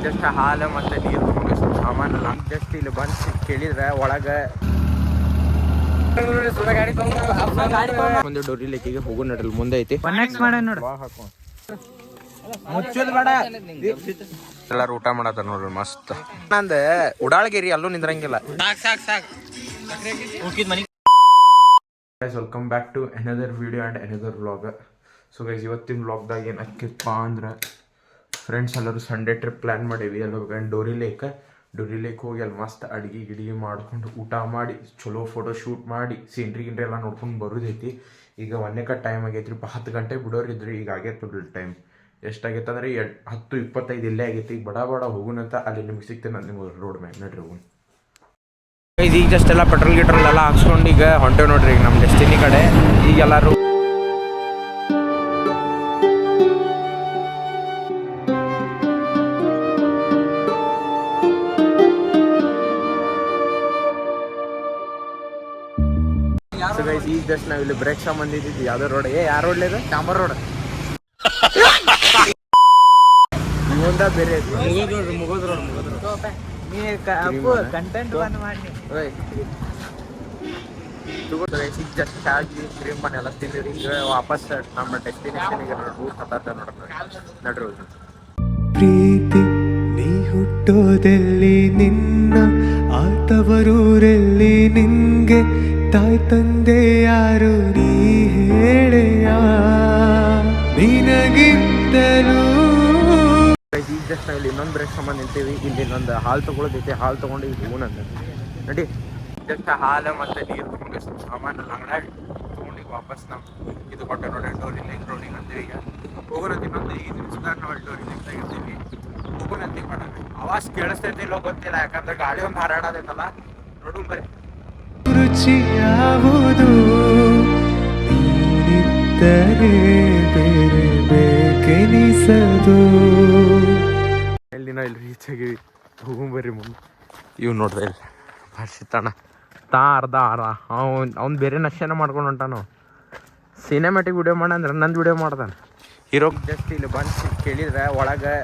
Just ಹಾಲು ಮತ್ತು ನೀರು ತೊಗೊಂಡು ಸಾಮಾನೆಲ್ಲ ಜಸ್ಟ್ ಇಲ್ಲಿ ಬಂದು ಕೇಳಿದ್ರೆ ಒಳಗೆ ಒಂದು ಡೋರಿ ಲೆಕ್ಕಿಗೆ ಹೋಗೋ ನಡಲ್ ಮುಂದೆ ಐತಿ ಮುಚ್ಚೋದು ಬೇಡ ಎಲ್ಲಾರು ಊಟ ಮಾಡತ್ತಾರ ನೋಡ್ರಿ ಮಸ್ತ್ ನಂದ ಉಡಾಳ್ಗೇರಿ ಅಲ್ಲೂ ನಿಂದ್ರಂಗಿಲ್ಲ. Welcome back to another video and another vlog. So guys ಇವತ್ತಿನ ವ್ಲಾಗ್ದಾಗ ಏನು ಹಾಕಿಪ್ಪ ಅಂದ್ರೆ ಫ್ರೆಂಡ್ಸ್ ಎಲ್ಲರೂ ಸಂಡೇ ಟ್ರಿಪ್ ಪ್ಲ್ಯಾನ್ ಮಾಡೀವಿ. ಎಲ್ಲ ಡೋರಿ ಲೇಕ್ ಹೋಗಿ ಅಲ್ಲಿ ಮಸ್ತ್ ಅಡ್ಗೆ ಮಾಡ್ಕೊಂಡು ಊಟ ಮಾಡಿ ಚಲೋ ಫೋಟೋ ಶೂಟ್ ಮಾಡಿ ಸೀನ್ರಿ ಗಿನ್ರಿ ಎಲ್ಲ ನೋಡ್ಕೊಂಡು ಬರೋದೈತಿ. ಈಗ ಒಂದೇಕ ಟೈಮ್ ಆಗೈತಿ ರೀ 10 ಗಂಟೆಗೆ ಬಿಡೋರಿದ್ರಿ. ಈಗ ಆಗೈತೆ ಬಿಡ್ರಿ ಟೈಮ್ ಎಷ್ಟಾಗೈತೆ ಅಂದ್ರೆ 10:25 ಇಲ್ಲೇ ಆಗೈತಿ. ಈಗ ಬಡ ಹೋಗುನಂತ ಅಲ್ಲಿ ನಿಮ್ಗೆ ಸಿಗ್ತೇನೆ ನಿಮ್ಗೆ ರೋಡ್ ಮ್ಯಾಗ ನಡ್ರಿ ಹೋಗುನ್. ಈಗ ಜಸ್ಟ್ ಎಲ್ಲ ಪೆಟ್ರೋಲ್ ಎಲ್ಲ ಹಾಕ್ಸ್ಕೊಂಡು ಈಗ ಹೊಂಟೇವ್ ನೋಡ್ರಿ ಈಗ ನಮ್ಮ ಡೆಸ್ಟಿನಿ ಕಡೆ. ಈಗ ಎಲ್ಲರೂ ಈಗ ಜಸ್ಟ್ ನಾವ್ ಇಲ್ಲಿ ಬ್ರೇಕ್ ಸಂಬಂಧ ಇದ್ದಿದ್ದು ಯಾವ್ದೋ ರೋಡ್ ಯಾವ ರೋಡ್ ಇದೆ ಚಾಂಬರ್ ರೋಡ್ ಮುಂದ ಬೇರೆ ಮುಗೋದ್ ರೋಡ್ ಕಂಟೆಂಟ್ ಬಂದ್ ಮಾಡಿ ಜಸ್ಟ್ ಚಾರ್ಜ್ ಕ್ರೀಮ್ ಎಲ್ಲ ತಿಂದಿರಿ. ಈಗ ವಾಪಸ್ ನಮ್ಮ ಡೆಸ್ಟಿನೇಷನ್ಗೆ ರೂಟ್ ಹತ್ತ ನಡ್ರಿ. ಪ್ರೀತಿ ನೀ ಹುಟ್ಟೋದೆಲ್ಲಿ ನಿನ್ನ ಆತವರೂರಲ್ಲಿ ನಿನ್ಗೆ ತಾಯಿ ತಂದೆ ಯಾರು ನೀ ಹೇಳೆಯ ನಿನಗಿಂತಲೂ. ಈಗ ಜಸ್ಟ್ ನಾವು ಇಲ್ಲಿ ಇನ್ನೊಂದು ಬ್ರೇಕ್ ಸಂಬಂಧ ನಿಂತೀವಿ. ಇಲ್ಲಿ ಇನ್ನೊಂದು ಹಾಲು ತೊಗೊಳೋದೈತಿ. ಹಾಲು ತೊಗೊಂಡು ಈಗ ಹೋಗೋಣಂತ ನಡಿ. ಜಸ್ಟ್ ಹಾಲು ಮತ್ತು ನೀರು ತೊಗೊಂಡು ಸಾಮಾನೆಲ್ಲ ಅಂಗಡಿ ತೊಗೊಂಡು ಈಗ ವಾಪಸ್ ನಾವು ಇದು ಕೊಟ್ಟೆ ನೋಡಿ ಡೋರಿ ರೋಡಿಗೆ ಅಂತೀವಿ. ಈಗ ಹೋಗೋಣಂತ ಇನ್ನೊಂದು 5 ನಿಮಿಷದಾಗ ನಾವು ಡೋರಿ ಲೇಕ್ದಾಗ ಇರ್ತೀವಿ. ಹೋಗೋಣಂತ ಮಾಡೋಣ. ಆವಾಜ್ ಕೇಳಿಸ್ತೈತಿ ಇಲ್ಲೋ ಗೊತ್ತಿಲ್ಲ, ಯಾಕಂದ್ರೆ ಗಾಡಿ ಒಂದು ಹಾರಾಡೋದೈತಲ್ಲ. ನೋಡು ಬರ್ರಿ ರುಚಿ ಯಾವುದು ನೀನಿದ್ದರೆ ಬೇರೆ ಬೇಕೆನಿಸದು. ಎಲ್ಲಿನೋ ಇಲ್ಲಿ ರೀಚ್ ಆಗಿವಿ. ಹೋಗುಂಬರ್ರಿ ಮುಂದೆ. ಇವ್ ನೋಡ್ದೆ ಇಲ್ಲಿ ಹರ್ಷಿತಣ್ಣ ಅರ್ಧ ಅವ್ನು ಬೇರೆ ನಶೆನ ಮಾಡ್ಕೊಂಡು ಹೊಂಟಾನು. ಸಿನಿಮ್ಯಾಟಿಕ್ ವಿಡಿಯೋ ಮಾಡಂದ್ರೆ ನಂದು ವಿಡಿಯೋ ಮಾಡ್ದಾನೆ ಹೀರೋ. ಜಸ್ಟ್ ಇಲ್ಲಿ ಬಂದು ಕೇಳಿದ್ರೆ ಒಳಗೆ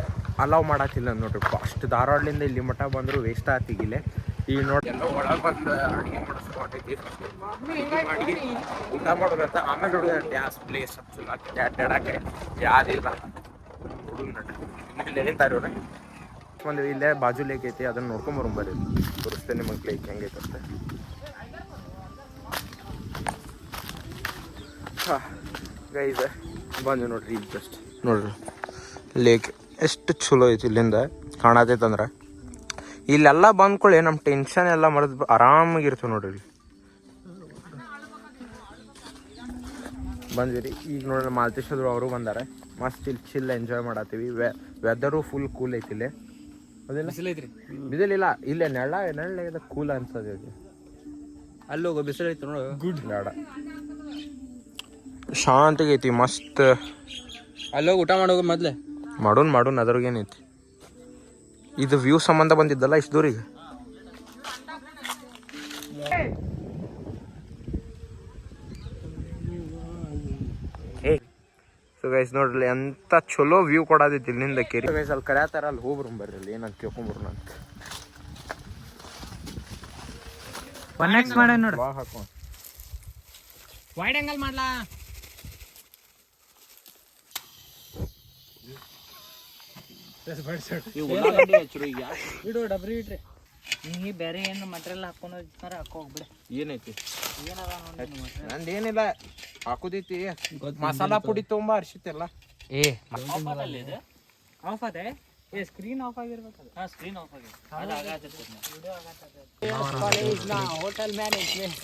ಅಲೌ ಮಾಡತ್ತಿಲ್ಲ ನೋಡ್ರಿ. ಅಷ್ಟು ಧಾರವಾಡಲಿಂದ ಇಲ್ಲಿ ಮಠ ಬಂದರೂ ವೇಸ್ಟ್ ಆತಿಗಿಲ್ಲ. ಈಗ ನೋಡಿ ಎಲ್ಲ ಒಳಗೆ ಬಂದು ಅಡುಗೆ ಮಾಡಿಸ್ಕೊಂಡೈತಿ. ಅಡುಗೆ ಊಟ ಮಾಡೋದಂತ ಆಮೇಲೆ ನೋಡಿದ ಡ್ಯಾನ್ಸ್ ಪ್ಲೇಸ್ ಅಡ್ಡಾಡಕ್ಕೆ ಯಾರಿಲ್ಲ ಹುಡುಗ ನಡ್ರಿ. ಇಲ್ಲಿ ನಿಂತಾರೆ ಇವ್ರೆ ಒಂದು ಇಲ್ಲೇ ಬಾಜು ಲೇಕ್ ಐತಿ, ಅದನ್ನ ನೋಡ್ಕೊಂಬರ್ರಿ. ತೋರಿಸ್ತೇನೆ ನಿಮಗೆ ಲೇಕ್ ಹೆಂಗೈತೆ ಅಂತ. ಗೈಸ್ ಬಂದು ನೋಡ್ರಿ ಈಗ ಜಸ್ಟ್ ನೋಡ್ರಿ ಲೇಕ್ ಎಷ್ಟು ಚಲೋ ಐತಿ. ಇಲ್ಲಿಂದ ಕಾಣತೈತೆ ಅಂದ್ರೆ ಇಲ್ಲೆಲ್ಲ ಬಂದ್ಕೊಳ್ಳಿ ನಮ್ಮ ಟೆನ್ಷನ್ ಎಲ್ಲ ಮರೆದು ಆರಾಮಾಗಿರ್ತೇವೆ ನೋಡ್ರಿ. ಇಲ್ಲಿ ಬಂದ್ವಿ ರೀ ಈಗ ನೋಡ್ರಿ ಮಾಲ್ತೇಶ್ವರ ಅವರು ಬಂದಾರೆ. ಮಸ್ತ್ ಇಲ್ಲಿ ಚಿಲ್ ಎಂಜಾಯ್ ಮಾಡತ್ತೀವಿ. ವೆದರು ಫುಲ್ ಕೂಲ್ ಐತಿ. ಇಲ್ಲಿ ಬಿಸಿಲಿಲ್ಲ, ಇಲ್ಲೇ ನೆಳ್ಳ ಕೂಲ್ ಅನ್ಸೋದು. ಅಲ್ಲಿ ಹೋಗೋ ಬಿಸಿಲು ಐತಿ ನೋಡು. ಗುಡ್ ಬೇಡ ಶಾಂತಿಗೆ ಐತಿ ಮಸ್ತ್. ಅಲ್ಲೋಗಿ ಊಟ ಮಾಡೋಗ ಮೊದ್ಲೆ ಮಾಡೋಣ ಅದ್ರಾಗೇನೈತಿ. ಇದು ವ್ಯೂ ಸಂಬಂಧ ಬಂದಿದ್ದಲ್ಲ ಇಷ್ಟು ದೂರಿಗೆ. ಸೊ ಗೈಸ್ ನೋಡ್ರಿ ಎಂತ ಚಲೋ ವ್ಯೂ ಕೊಡೋದೈತಿ ಇಲ್ಲಿಂದ ಕೇರಿ. ಗೈಸ್ ಅಲ್ಲಿ ಕರ್ಯಾತಾರ, ಅಲ್ಲಿ ಹೋಗ್ಬರು ಬರ್ರಿ. ಅಲ್ಲಿ ಏನಂತ ಕೇಳ್ಕೊಂಬರು ಅಂತ ನೋಡು ಹಾಕೋ ವೈಡ್ ಆಂಗಲ್ ಮಾಡ್ಲಾ. ಇಡು ಡಬ್ರಿ ಇಡ್ರಿ. ನೀ ಬೇರೆ ಏನು ಮಟೀರಿಯಲ್ ಹಾಕೊಂಡು ಹಾಕೋ ಹೋಗ್ಬಿಡಿ. ಏನೈತಿ ನಂದೇನಿಲ್ಲ ಹಾಕೋದೈತಿ. ಮಸಾಲಾ ಪುಡಿ ತೊಂಬ ಅರ್ಷಿತೆಲ್ಲ. ಆಫ್ ಅದೇ ಸ್ಕ್ರೀನ್ ಆಫ್ ಆಗಿರ್ಬೇಕು. ಸ್ಕ್ರೀನ್ ಆಫ್ ಆಗಿದೆ. ಹೋಟೆಲ್ ಮ್ಯಾನೇಜ್ಮೆಂಟ್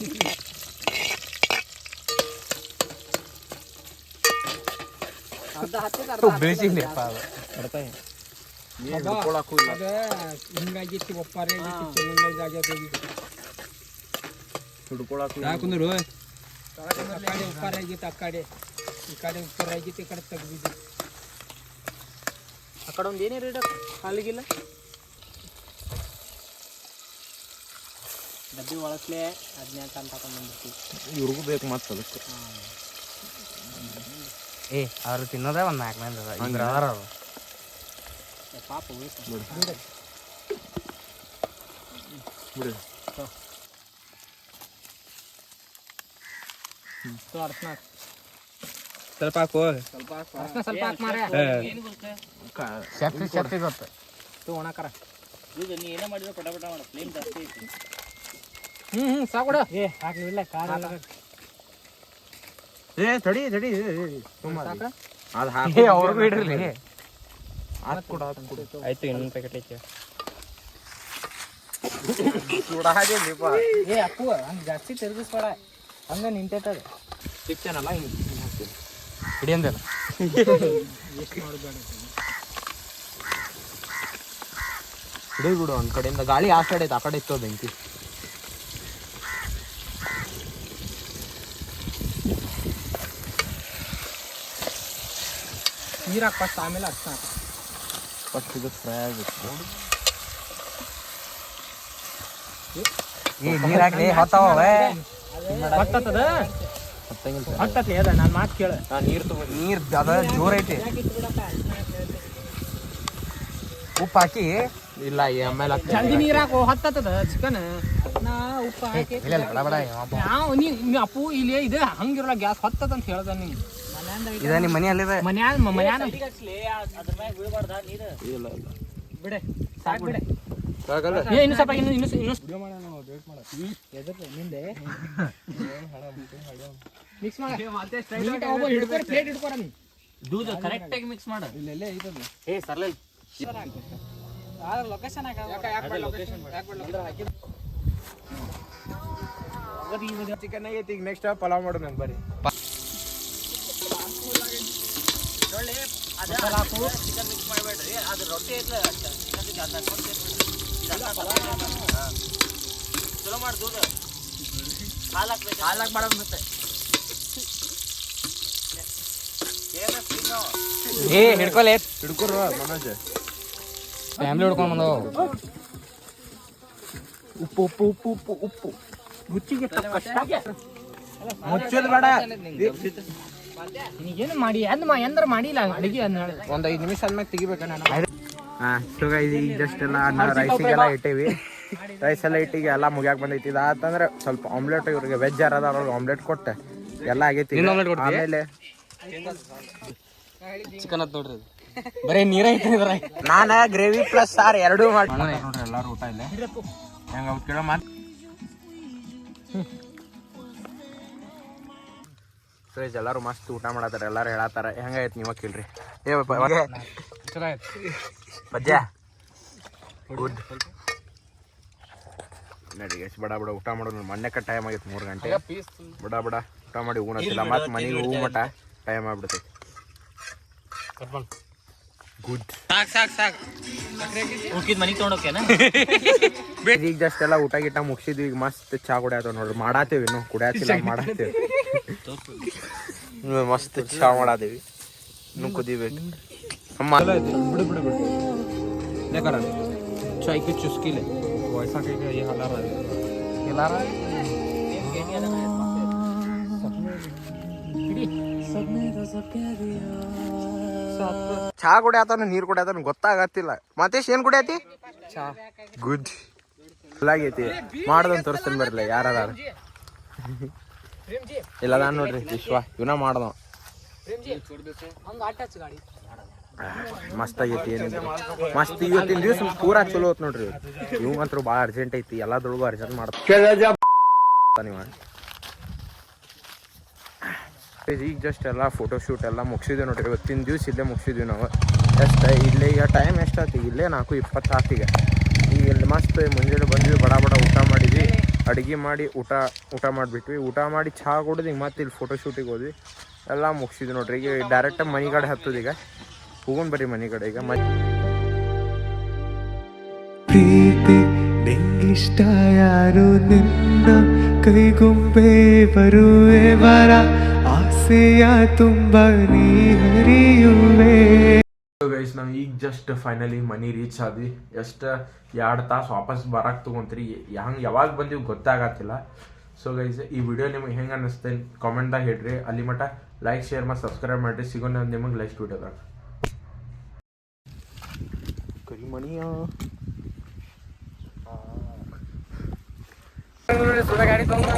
ಹಿಂಗಾಗಿತ್ತು. ಒಪ್ಪಾರೆ ಹಾಕೊಂಡ್ರು ಉಪ್ಪಾರ ಆಗಿತ್ತು. ಆ ಕಡೆ ಈ ಕಡೆ ಉಪ್ಪಾರ ಆಗಿತ್ತು, ಈ ಕಡೆ ತೆಗ್ದಿದ್ದು. ಆ ಕಡೆ ಒಂದು ಏನೇ ರೇಟ್ ಹಾಲಿಗಿಲ್ಲ. ಡಬ್ಬಿ ಒಳಸ್ಲೆ 18 ಅಂತ ತಗೊಂಡ್ಬಂದಿರ್ತೀವಿ. ಇವ್ರಿಗೂ ಬೇಕು ಮತ್ತೆ ಅದಕ್ಕೆ. ಅವ್ರು ತಿನ್ನೋದೇ ಒಂದು 4 ಮಂದಿ. ಪಾಪ ಬಿಡು ಅರ್ಶನ ಸ್ವಲ್ಪ ಹಾಕು ಅರ್ಶನ ಸ್ವಲ್ಪ ಹಾಕ್ ಮಾರ್ರೆ. ಏನು ಗೊತ್ತ ಶೆಫಿ ಗೊತ್ತ ತೂ ಒಣಕರ ಈಗ ನೀ ಏನೇ ಮಾಡಿದ್ರೆ ಪಟ ಪಟ ಮಾಡ ಫ್ಲೇಮ್ ಜಾಸ್ತಿ ಐತಿ ಸಾಕು ಹಾಕ್ಲಿಲ್ಲ ಖಾರ ತಡಿ ಸಾಕ ಅದು ಹಾಕಿ ಅವ್ರಿಗೂ ಇಡ್ರಿ ಹಾಕ್ ಕೊಡು ಆಯ್ತು ಇನ್ನೊಂದು ಪ್ಯಾಕೆಟ್ ಐತಿ ಅಪ್ಪು ಹಂಗೆ ಜಾಸ್ತಿ ತಿರುಗಿಸ್ಬೇಡ ಹಂಗ ನಿಂತೈತದ ಸಿಕ್ತೇನಲ್ಲ ಹಿಂಗೆ ಹಿಡಿಯಂದಲ್ಲ ಎಷ್ಟು ಮಾಡೋದು ಹಿಡಿ ಬಿಡು ಒಂದ್ ಕಡೆಯಿಂದ ಗಾಳಿ ಆ ಸೈಡ್ ಐತೆ ಆ ಕಡೆ ಇತ್ತು ಬೆಂಕಿ ನೀರು ಹಾಕ್ ಫಸ್ಟ್ ಆಮೇಲೆ ಅರ್ಶನ ಹಾಕ ಫಸ್ಟ್ ಇದು ಫ್ರೈ ಆಗುತ್ತೆ ನೀರು ಹಾಕಿ ಹೊತ್ತವೇ ಹೊತ್ತದ ಹೊತ್ತತಿ ಅದ ನಾನು ಮಾತು ಕೇಳ ನೀರು ತಗೊಂಡು ನೀರು ಅದ ಜೋರ್ ಐತಿ ಉಪ್ಪು ಹಾಕಿ ಇಲ್ಲ ಆಮೇಲೆ ಜಲ್ದಿ ನೀರು ಹಾಕು ಹೊತ್ತದ ಚಿಕನ್ ನಾ ಉಪ್ಪು ಹಾಕಿ ನೀ ಅಪ್ಪು ಇಲ್ಲಿ ಇದು ಹಂಗಿರಲ್ಲ ಗ್ಯಾಸ್ ಹೊತ್ತದ ಅಂತ ಹೇಳ್ದ ನಿಂಗೆ ಇದ ನಿಮ್ಮ ಮನೆ ಅಲ್ಲಿದೆ ಮನ್ಯಾಗ ಅದ್ರ ಮ್ಯಾಗ ಬೀಳ್ಬಾರ್ದ ನೀರು ಇಲ್ಲ ಬಿಡೆ ಸಾಕು ಬಿಡೆ ಸಾಕಲ್ಲ ಇನ್ನು ಸ್ವಲ್ಪ ಇನ್ನು ಮಿಕ್ಸ್ ಮಾಡಿ ಹಿಡ್ಕೊರಿ ಪ್ಲೇಟ್ ಹಿಡ್ಕೊರ ನೀ ದೂಧ ಕರೆಕ್ಟ್ ಆಗಿ ಮಿಕ್ಸ್ ಮಾಡ ಏ ಸರ್ಲ ಲೊಕೇಶನ್ ಚಿಕನ್ ಆಗೈತಿ ಈಗ ನೆಕ್ಸ್ಟ್ ಪಲಾವ್ ಮಾಡೋಣ ನಂಗೆ ಬರ್ರಿ ಚಿಕನ್ ಮಿಕ್ಸ್ ಮಾಡಬೇಡ್ರಿ ಅದು ರೊಟ್ಟಿ ಐತ್ಲ ಚಿಕನ್ ಚಲೋ ಮಾಡಿ ದೂಧ ಹಾಲು ಹಾಕ್ಬೇಕು ಹಾಲು ಹಾಕ್ಬಾರ್ದು ಮತ್ತೆ ಏ ಹಿಡ್ಕೊಲೆ ಹಿಡ್ಕೊರು ಮನೋಜ್ ಫ್ಯಾಮಿಲಿ ಹಿಡ್ಕೊಂಡು ಬಂದವು ಉಪ್ಪು ಉಪ್ಪು ಉಪ್ಪು ಉಪ್ಪು ಉಪ್ಪು ಗುಚ್ಚಿಗೆ ಮುಚ್ಚೋದು ಬೇಡ ನೀಗೇನು ಮಾಡಿ ಎಂದ್ರ ಮಾಡಿಲ್ಲ ಅಡಿಗೆ ಒಂದು 5 ನಿಮಿಷ ಆದ್ಮೇಲೆ ತೆಗಿಬೇಕ ನಾನು ಹಾಂ ಸೊ ಈಗ ಜಸ್ಟ್ ಎಲ್ಲ ರೈಸಿಗೆಲ್ಲ ಇಟ್ಟೇವಿ ರೈಸ್ ಎಲ್ಲ ಇಟ್ಟಿಗೆ ಎಲ್ಲ ಮುಗ್ಯಾಕ ಬಂದೈತಿ ಇದಾತಂದ್ರೆ ಸ್ವಲ್ಪ ಆಮ್ಲೆಟ್ ಇವ್ರಿಗೆ ವೆಜ್ ಯಾರು ಅದಾರ ಅವ್ರಿಗೆ ಆಮ್ಲೆಟ್ ಕೊಟ್ಟೆ ಎಲ್ಲ ಆಗೈತಿ ಆಮೇಲೆ ಚಿಕನ್ ಅಂತ ನೋಡ್ರಿ ಬರೀ ನೀರ ಐತಿ ನಾನು ಗ್ರೇವಿ ಪ್ಲಸ್ ಸಾರ್ ಎರಡೂ ಮಾಡಿ ನೋಡ್ರಿ ಎಲ್ಲಾರು ಊಟ ಇಲ್ಲ ಹೆಂಗ ಕೇಳೋ ಮಾತು ಸೊ ಎಲ್ಲಾರು ಮಸ್ತ್ ಊಟ ಮಾಡತ್ತಾರ ಎಲ್ಲಾರು ಹೇಳತ್ತಾರ ಹೆಂಗೈತಿ ನೀವ ಕೇಳ್ರಿ ಪಜ್ಜ ಗುಡ್ ನಡಿ ಎಷ್ಟು ಬಡ ಬಡ ಊಟ ಮಾಡೋದು ಮೊನ್ನೆ ಟೈಮ್ ಆಗೈತೆ 3 ಗಂಟೆ ಬಡ ಬಡ ಊಟ ಮಾಡಿ ಊನತ್ತಿಲ್ಲ ಮತ್ತೆ ಮನೆಗೆ ಹೂ ಮಟ ಟೈಮ್ ಆಗ್ಬಿಡ್ತೈತಿ ಗುಡ್ ಉಳ್ಕಿದ್ ಮನೆಗೆ ತೊಗೊಂಡೋಕೇನ ಈಗ ಜಸ್ಟ್ ಎಲ್ಲ ಊಟ ಗಿಟ ಮುಗಿಸಿದ್ವಿ ಈಗ ಮಸ್ತ್ ಚಾ ಕುಡಿಯತ್ತವ ನೋಡ್ರಿ ಮಾಡಾತೇವಿ ಇನ್ನು ಕುಡಿಯತ್ತಿಲ್ಲ ಮಾಡಾತೇವಿ ಮಸ್ತ್ ಚಾ ಮಾಡಾತೇವಿ ಇನ್ನು ಕುದಿಬೇಕು ಅಮ್ಮ ಬಿಡು ಬಿಡು ಬಿಡು देखा चाय की चुस्की ले वैसा के ये हिला रहा ಚಾ ಕುಡಿಯತಾನ ನೀರು ಕುಡಿಯತಾನ ಗೊತ್ತಾಗತ್ತಿಲ್ಲ ಮತ್ತೇಶ್ ಏನ್ ಕುಡಿಯತಿ ಚಾ ಗುಡ್ ಆಗೈತಿ ಮಾಡ್ದಂತ ತೋರಿಸ್ತಾನೆ ಬರ್ಲಿ ಯಾರು ಇಲ್ಲ ನಾನು ನೋಡ್ರಿ ವಿಶ್ವ ಇವನ ಮಾಡ್ದ ಮಸ್ತ್ ಆಗೈತಿ ಏನಿಲ್ಲ ಮಸ್ತ್ ಇವತ್ತಿನ ದಿವ್ಸ ಪೂರಾ ಚಲೋ ಹೋತ್ ನೋಡ್ರಿ ಇವ್ ಮಾತ್ರ ಭಾಳ ಅರ್ಜೆಂಟ್ ಐತಿ ಎಲ್ಲದ್ರೊಳಗೂ ಅರ್ಜೆಂಟ್ ಮಾಡ್ತಾನೆ ಈಗ ಜಸ್ಟ್ ಎಲ್ಲ ಫೋಟೋ ಶೂಟ್ ಎಲ್ಲ ಮುಗಿಸಿದ್ವಿ ನೋಡ್ರಿ ಇವತ್ತಿನ ದಿವ್ಸ ಇಲ್ಲೇ ಮುಗಿಸಿದ್ವಿ ನಾವು ಎಷ್ಟು ಇಲ್ಲೇ ಈಗ ಟೈಮ್ ಎಷ್ಟಾಯ್ತು ಇಲ್ಲೇ 4:20 ಆತಿಗೆ ಈಗ ಇಲ್ಲಿ ಮಸ್ತ್ ಮುಂಜಾನೆ ಬಂದ್ವಿ ಬಡ ಬಡ ಊಟ ಮಾಡಿದ್ವಿ ಅಡುಗೆ ಮಾಡಿ ಊಟ ಮಾಡಿಬಿಟ್ವಿ ಊಟ ಮಾಡಿ ಚಹಾ ಕುಡಿದು ಈಗ ಮತ್ತೆ ಇಲ್ಲಿ ಫೋಟೋ ಶೂಟಿಗೆ ಹೋದ್ವಿ ಎಲ್ಲ ಮುಗಿಸಿದ್ವಿ ನೋಡ್ರಿ ಈಗ ಡೈರೆಕ್ಟ್ ಮನೆ ಕಡೆ ಹತ್ತದ ಈಗ ಹೋಗೋಣ ಬರ್ರಿ ಮನೆ ಕಡೆ ಈಗ ಪ್ರೀತಿ ನಿಂಗಿಷ್ಟ ಯಾರು ನಿನ್ನ ಕೈಗೊಂಬೆ ಬರುವೆ ವರ ಆಸೆಯ ತುಂಬ ನೀ ಹರಿಯುವೆ ಗೈಸ್ ನಾವು ಈಗ ಜಸ್ಟ್ ಫೈನಲಿ ಮನೆ ರೀಚ್ ಆದ್ವಿ ಎಷ್ಟು 2 ತಾಸು ವಾಪಸ್ ಬರಕ್ಕೆ ತೊಗೊಂತ್ರಿ ಹಂಗೆ ಯಾವಾಗ ಬಂದೀವಿ ಗೊತ್ತಾಗತ್ತಿಲ್ಲ ಸೊ ಗೈಸ್ ಈ ವಿಡಿಯೋ ನಿಮಗೆ ಹೆಂಗೆ ಅನ್ನಿಸ್ತೇನೆ ಕಾಮೆಂಟ್ದಾಗ ಹೇಳ್ರಿ ಅಲ್ಲಿ ಮಟ್ಟ ಲೈಕ್ ಶೇರ್ ಮತ್ತು ಸಬ್ಸ್ಕ್ರೈಬ್ ಮಾಡಿರಿ ಸಿಗೋಣ ನಿಮಗೆ ನೆಕ್ಸ್ಟ್ ವಿಡಿಯೋದಾಗ ಕರಿಮಣಿಯ ಗಾಡಿ ತಗೊಂಡು